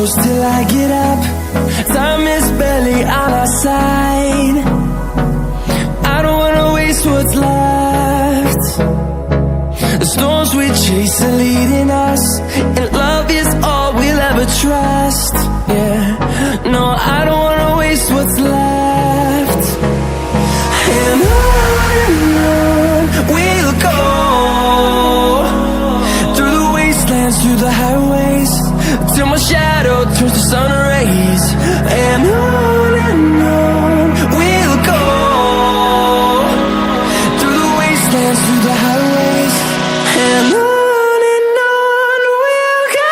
close till I get up. Time is barely on our side. I don't wanna waste what's left. The storms we chase are leading us, and love is all we'll ever trust. Yeah, no, I don't wanna waste what's left. And on we'll go, through the wastelands, through the highways, till my shadow turns to sun rays. And on we'll go, through the wastelands, through the highways, and on we'll go.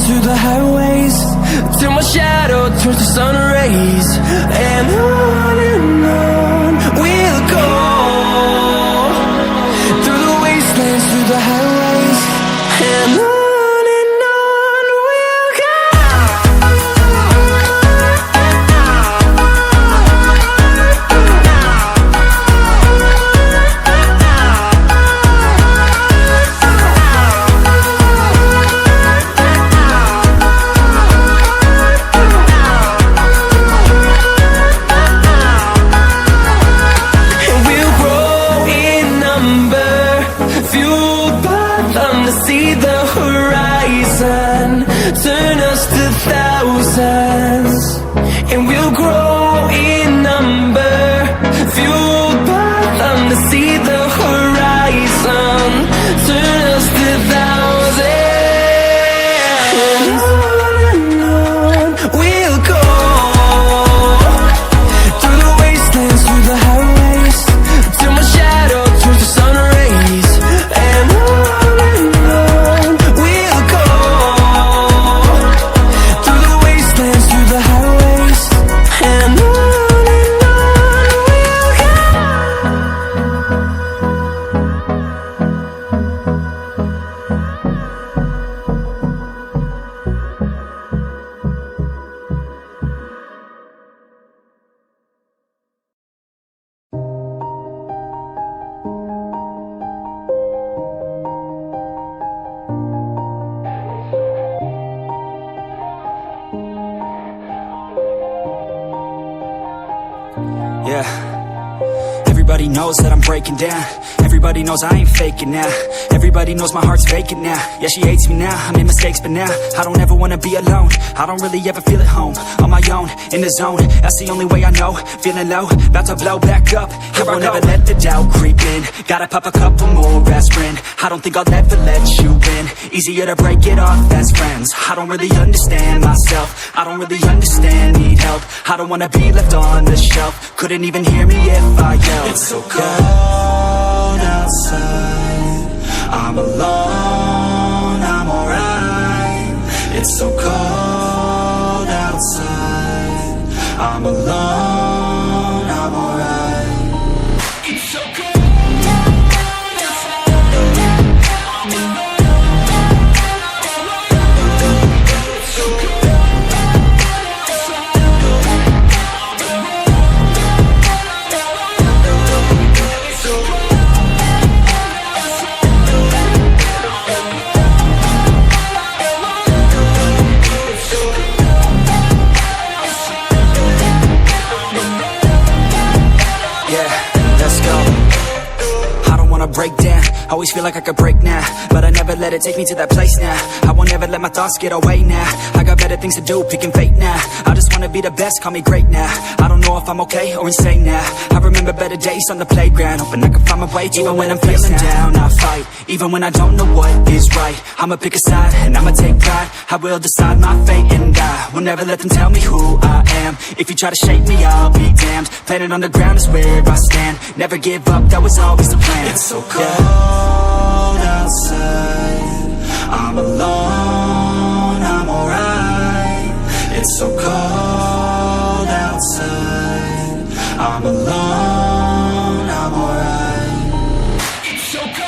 Through the highways, till my shadow turns to sun rays. And on we'll go, through the wastelands, through the highways, and on we'll go. See the horizon, turn us to thousands, and we'll grow in number, fueled by them to see the horizon, turn us to thousands. And on we'll go, through the wastelands, through the highways, till my shadow turns to sun rays. And yeah. Everybody knows that I'm breaking down. Everybody knows I ain't faking now. Everybody knows my heart's vacant now. Yeah, she hates me now, I made mistakes but now I don't ever wanna be alone. I don't really ever feel at home. On my own, in the zone, that's the only way I know. Feeling low, about to blow back up. Here I won't ever let the doubt creep in. Gotta pop a couple more aspirin. I don't think I'll ever let you in. Easier to break it off best friends. I don't really understand myself. I don't really understand, need help. I don't wanna be left on the shelf. Couldn't even hear me if I yelled. It's so cold outside, I'm alone, I'm alright. It's so cold outside, I'm alone, I'm alright. It's so cold outside, I'm alone, it's so cold outside, Always feel like I could break now, but I never let it take me to that place now. I won't ever let my thoughts get away now. I got better things to do, picking fate now. I just wanna be the best, call me great now. I don't know if I'm okay or insane now. I remember better days on the playground, hoping I can find my way even when I'm feeling down. I fight, even when I don't know what is right. I'ma pick a side, and I'ma take pride. I will decide my fate, and I will never let them tell me who I am. If you try to shake me, I'll be damned. Planet on the ground is where I stand. Never give up, that was always the plan. It's so cold outside, I'm alone, I'm alright. It's so cold outside, I'm alone, I'm alright. It's so cold.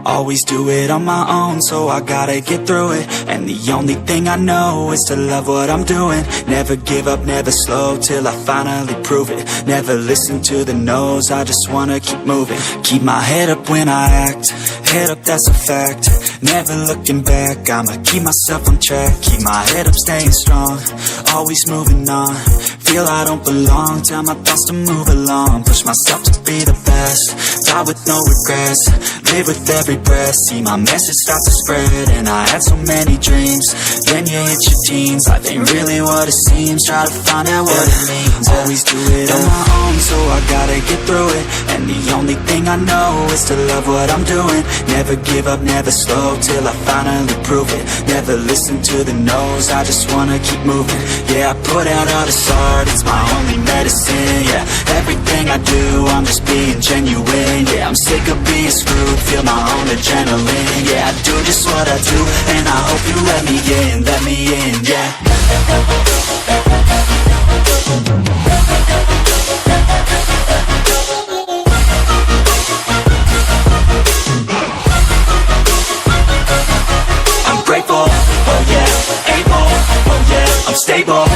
Always do it on my own, so I gotta get through it. And the only thing I know is to love what I'm doing. Never give up, never slow, till I finally prove it. Never listen to the no's, I just wanna keep moving. Keep my head up when I act, head up, that's a fact. Never looking back, I'ma keep myself on track. Keep my head up, staying strong, always moving on. Feel I don't belong, tell my thoughts to move along. Push myself to be the best, die with no regrets. Live with every breath, see my message start to spread. And I had so many dreams, then you hit your teens. Life ain't really what it seems, try to find out what it means. Always do it on my own, so I gotta get through it. And the only thing I know is to love what I'm doing. Never give up, never slow, till I finally prove it. Never listen to the no's, I just wanna keep moving. Yeah, I put out all this art, it's my only medicine. Yeah, everything I do, I'm just being genuine. Yeah, I'm sick of being screwed, feel my own adrenaline. Yeah, I do just what I do, and I hope you let me in, yeah. I'm grateful, oh yeah, able, oh yeah, I'm stable.